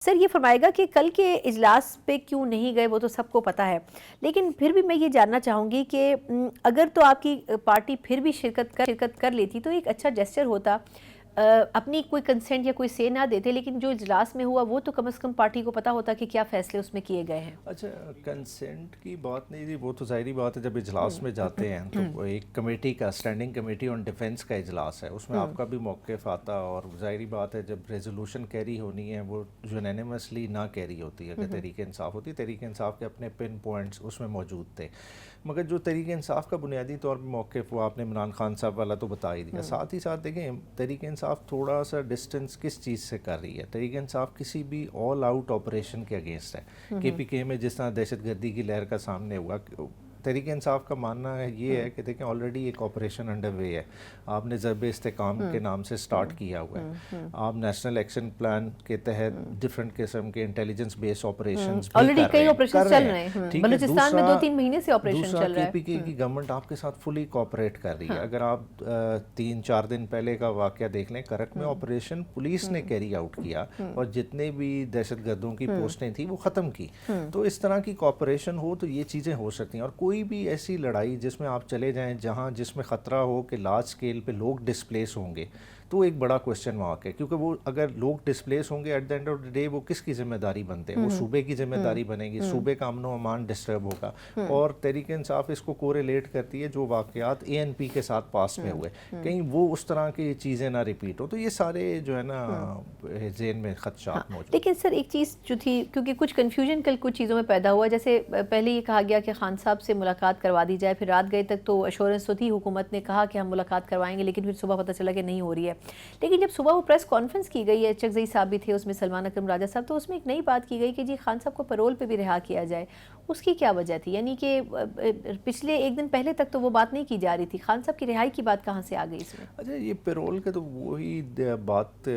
سر یہ فرمائے گا کہ کل کے اجلاس پہ کیوں نہیں گئے وہ تو سب کو پتہ ہے، لیکن پھر بھی میں یہ جاننا چاہوں گی کہ اگر تو آپ کی پارٹی پھر بھی شرکت کر لیتی تو ایک اچھا جیسچر ہوتا، اپنی کوئی کنسنٹ یا کوئی سے نہ دیتے، لیکن جو اجلاس میں ہوا وہ تو کم از کم پارٹی کو پتہ ہوتا کہ کیا فیصلے اس میں کیے گئے ہیں۔ اچھا، کنسنٹ کی بات نہیں تھی، وہ تو ظاہری بات ہے جب اجلاس میں جاتے ہیں تو ایک کمیٹی کا اسٹینڈنگ کمیٹی آن ڈیفنس کا اجلاس ہے، اس میں آپ کا بھی موقف آتا، اور ظاہری بات ہے جب ریزولوشن کیری ہونی ہے وہ یونینیمسلی نہ کیری ہوتی ہے۔ اگر تحریک انصاف ہوتی، تحریک انصاف کے اپنے پن پوائنٹس اس میں موجود تھے، مگر جو تحریک انصاف کا بنیادی طور پہ موقف وہ آپ نے عمران خان صاحب والا تو بتا ہی دیا۔ ساتھ ہی ساتھ دیکھیں تحریک انصاف تھوڑا سا ڈسٹنس کس چیز سے کر رہی ہے، تحریک انصاف کسی بھی آل آؤٹ آپریشن کے اگینسٹ ہے۔ کے پی کے میں جس طرح دہشت گردی کی لہر کا سامنے ہوا، تحریک انصاف کا ماننا ہے یہ ہے کہ دیکھیں آلریڈی ایک آپریشن انڈر وے ہے، آپ نے ضرب استحکام کے نام سے سٹارٹ کیا ہوا ہے، آپ نیشنل ایکشن پلان کے تحت ڈیفرنٹ قسم کے انٹیلیجنس بیس آپریشنز بھی آلریڈی کئی آپریشن چل رہے ہیں، بلوچستان میں 2-3 مہینے سے آپریشن چل رہا ہے۔ دوسرا کے پی کے کی گورنمنٹ آپ کے ساتھ فلی کوآپریٹ کر رہی ہے۔ اگر آپ 3-4 دن پہلے کا واقعہ دیکھ لیں، کرک میں آپریشن پولیس نے کیری آؤٹ کیا اور جتنے بھی دہشت گردوں کی پوسٹیں تھیں وہ ختم کی۔ تو اس طرح کی کوآپریشن ہو تو یہ چیزیں ہو سکتی ہیں، اور کوئی بھی ایسی لڑائی جس میں آپ چلے جائیں جس میں خطرہ ہو کہ لارج اسکیل پہ لوگ ڈسپلیس ہوں گے، تو ایک بڑا کوشچن مارک ہے، کیونکہ وہ اگر لوگ ڈسپلیس ہوں گے at the end of the day وہ کس کی ذمہ داری بنتے ہیں؟ وہ صوبے کی ذمہ داری بنے گی، صوبے کا امن و امان ڈسٹرب ہوگا۔ اور تحریک انصاف اس کو کوریلیٹ کرتی ہے جو واقعات اے این پی کے ساتھ پاس میں ہوئے، کہیں وہ اس طرح کی چیزیں نہ ریپیٹ ہو، تو یہ سارے جو ہے نا ذہن میں خدشات موجود۔ لیکن سر ایک چیز جو تھی، کیونکہ کچھ کنفیوژن کل کچھ چیزوں میں پیدا ہوا، جیسے پہلے یہ کہا گیا کہ خان صاحب سے ملاقات کروا دی جائے، پھر رات گئے تک تو ایشورنس تو تھی، حکومت نے کہا کہ ہم ملاقات کروائیں گے، لیکن پھر صبح پتہ چلا کہ نہیں ہو رہی ہے۔ لیکن جب صبح وہ پریس کانفرنس کی گئی ہے، چکزئی صاحب بھی تھے اس میں، سلمان اکرم راجہ صاحب، تو اس میں ایک نئی بات کی گئی کہ جی خان صاحب کو پیرول پہ بھی رہا کیا جائے۔ اس کی کیا وجہ تھی؟ یعنی کہ پچھلے ایک دن پہلے تک تو وہ بات نہیں کی جا رہی تھی، خان صاحب کی رہائی کی بات کہاں سے آ گئی اس میں؟ اچھا، یہ پیرول کے تو وہی بات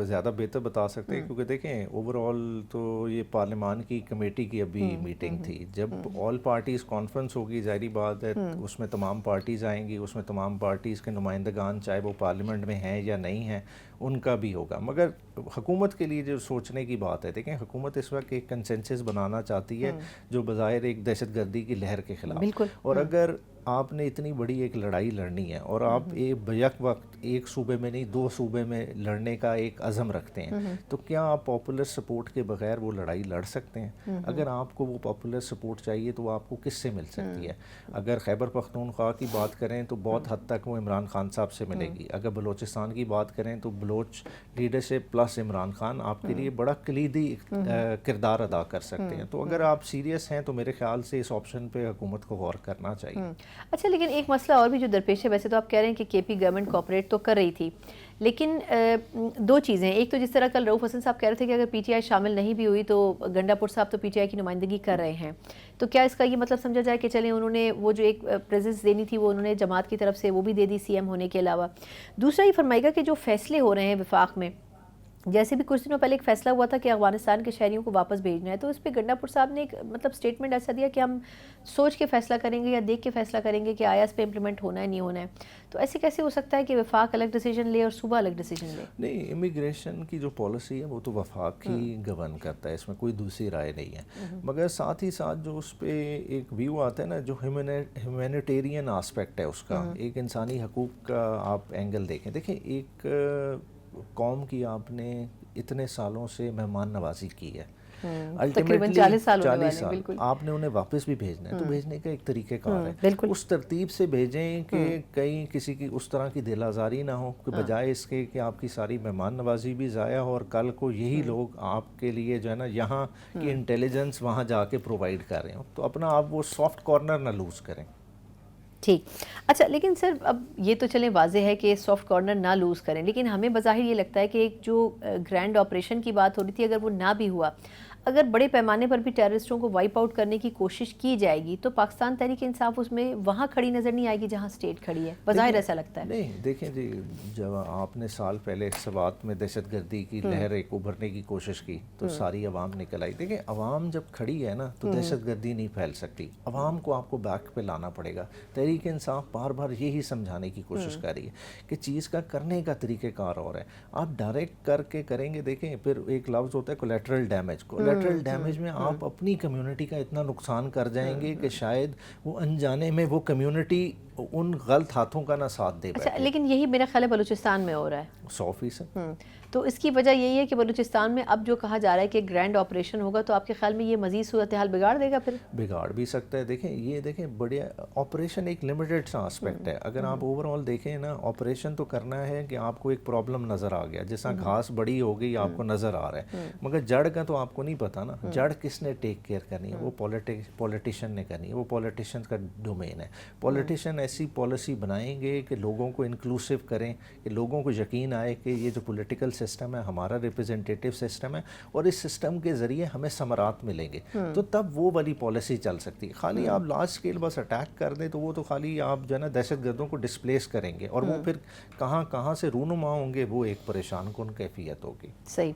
زیادہ بہتر بتا سکتے ہیں، کیونکہ دیکھیں اوور آل تو یہ پارلیمان کی کمیٹی کی ابھی میٹنگ تھی، جب آل پارٹیز کانفرنس ہوگی ظاہری بات ہے اس میں تمام پارٹیز آئیں گی، اس میں تمام پارٹیز کے نمائندگان چاہے وہ پارلیمنٹ میں ہیں یا نہیں ہیں ان کا بھی ہوگا، مگر حکومت کے لیے جو سوچنے کی بات ہے، دیکھیں حکومت اس وقت ایک کنسنسس بنانا چاہتی ہے جو بظاہر ایک دہشت گردی کی لہر کے خلاف، اور اگر آپ نے اتنی بڑی ایک لڑائی لڑنی ہے اور آپ بیک وقت ایک صوبے میں نہیں 2 صوبے میں لڑنے کا ایک عزم رکھتے ہیں، تو کیا آپ پاپولر سپورٹ کے بغیر وہ لڑائی لڑ سکتے ہیں؟ اگر آپ کو وہ پاپولر سپورٹ چاہیے تو وہ آپ کو کس سے مل سکتی ہے؟ اگر خیبر پختونخوا کی بات کریں تو بہت حد تک وہ عمران خان صاحب سے ملے گی، اگر بلوچستان کی بات کریں تو بلوچ لیڈرشپ پلس عمران خان آپ کے لیے بڑا کلیدی کردار ادا کر سکتے ہیں۔ تو اگر آپ سیریس ہیں تو میرے خیال سے اس آپشن پہ حکومت کو غور کرنا چاہیے۔ اچھا، لیکن ایک مسئلہ اور بھی جو درپیش ہے، ویسے تو آپ کہہ رہے ہیں کہ کے پی گورنمنٹ کوآپریٹ تو کر رہی تھی، لیکن 2 چیزیں، ایک تو جس طرح کل رؤف حسن صاحب کہہ رہے تھے کہ اگر پی ٹی آئی شامل نہیں بھی ہوئی تو گنڈا پور صاحب تو پی ٹی آئی کی نمائندگی کر رہے ہیں، تو کیا اس کا یہ مطلب سمجھا جائے کہ چلیں انہوں نے وہ جو ایک پریزنس دینی تھی وہ انہوں نے جماعت کی طرف سے وہ بھی دے دی سی ایم ہونے کے علاوہ؟ دوسرا یہ فرمائے گا کہ جو فیصلے ہو رہے ہیں وفاق میں، جیسے بھی کچھ دنوں پہلے ایک فیصلہ ہوا تھا کہ افغانستان کے شہریوں کو واپس بھیجنا ہے، تو اس پہ گنڈا پور صاحب نے ایک مطلب سٹیٹمنٹ ایسا دیا کہ ہم سوچ کے فیصلہ کریں گے یا دیکھ کے فیصلہ کریں گے کہ آیا اس پہ امپلیمنٹ ہونا ہے نہیں ہونا ہے۔ تو ایسے کیسے ہو سکتا ہے کہ وفاق الگ ڈیسیجن لے اور صوبہ الگ ڈیسیجن لے؟ نہیں، امیگریشن کی جو پالیسی ہے وہ تو وفاق ہی گورن کرتا ہے، اس میں کوئی دوسری رائے نہیں ہے، مگر ساتھ ہی ساتھ جو اس پہ ایک ویو آتا ہے نا، جو ہیومینیٹیرین آسپیکٹ ہے اس کا، ایک انسانی حقوق کا آپ اینگل دیکھیں ایک قوم کی آپ نے اتنے سالوں سے مہمان نوازی کی ہے، تقریباً 40 سال آپ نے انہیں واپس بھی بھیجنا ہے، تو بھیجنے کا ایک طریقہ کار ہے، اس ترتیب سے بھیجیں کہ کہیں کسی کی اس طرح کی دل آزاری نہ ہو، کہ بجائے اس کے کہ آپ کی ساری مہمان نوازی بھی ضائع ہو اور کل کو یہی لوگ آپ کے لیے جو ہے نا یہاں کی انٹیلیجنس وہاں جا کے پرووائڈ کر رہے ہوں، تو اپنا آپ وہ سافٹ کارنر نہ لوز کریں۔ ٹھیک، اچھا، لیکن سر اب یہ تو چلیں واضح ہے کہ سافٹ کارنر نہ لوز کریں، لیکن ہمیں بظاہر یہ لگتا ہے کہ ایک جو گرینڈ آپریشن کی بات ہو رہی تھی اگر وہ نہ بھی ہوا، اگر بڑے پیمانے پر بھی ٹیررسٹوں کو وائپ آؤٹ کرنے کی کوشش کی جائے گی تو پاکستان تحریک انصاف اس میں وہاں کھڑی نظر نہیں آئے گی جہاں اسٹیٹ کھڑی ہے، بظاہر ایسا لگتا ہے. نہیں دیکھیں جی، جب آپ نے سال پہلے سوات میں دہشت گردی کی لہر ایک ابھرنے کی کوشش کی تو ساری عوام نکل آئی. دیکھیں عوام جب کھڑی ہے نا تو دہشت گردی نہیں پھیل سکتی. عوام کو آپ کو بیک پہ لانا پڑے گا. تحریک انصاف بار بار یہی سمجھانے کی کوشش کر رہی ہے کہ چیز کا کرنے کا طریقہ کار اور ہے. آپ ڈائریکٹ کر کے کریں گے، دیکھیں پھر ایک لفظ ہوتا ہے کولیٹرل ڈیمیج. کولیٹرل ڈیمیج میں آپ اپنی کمیونٹی کا اتنا نقصان کر جائیں گے کہ شاید وہ انجانے میں وہ کمیونٹی ان غلط ہاتھوں کا نہ ساتھ دے اچھا، پائے. لیکن یہی میرا خیال ہے بلوچستان میں ہو رہا ہے. 100%. تو اس کی وجہ یہی ہے کہ بلوچستان میں اب جو کہا جا رہا ہے کہ گرینڈ آپریشن ہوگا تو آپ کے خیال میں یہ مزید صورتحال بگاڑ دے گا؟ پھر بگاڑ بھی سکتا ہے. دیکھیں یہ دیکھیں بڑے آپریشن ایک لمیٹڈ سا اسپیکٹ ہے. اگر آپ اوور آل دیکھیں نا، آپریشن تو کرنا ہے کہ آپ کو ایک پرابلم نظر آ گیا، جیسا گھاس بڑی ہو گئی آپ کو نظر آ رہا ہے، مگر جڑ کا تو آپ کو نہیں پتا نا. جڑ کس نے ٹیک کیئر کرنی ہے؟ وہ پولیٹیشین نے کرنی ہے. وہ پولیٹیشین کا ڈومین ہے. پولیٹیشین ایسی پالیسی بنائیں گے کہ لوگوں کو انکلوسیو کریں، کہ لوگوں کو یقین آئے کہ یہ جو پولیٹیکل سسٹم ہے ہمارا ریپرزنٹیٹیو سسٹم ہے اور اس سسٹم کے ذریعے ہمیں ثمرات ملیں گے، تو تب وہ والی پالیسی چل سکتی ہے. خالی آپ لارج اسکیل بس اٹیک کر دیں تو وہ تو خالی آپ جو ہے نا دہشت گردوں کو ڈسپلیس کریں گے، اور وہ پھر کہاں سے رونما ہوں گے، وہ ایک پریشان کن کیفیت ہوگی. صحیح.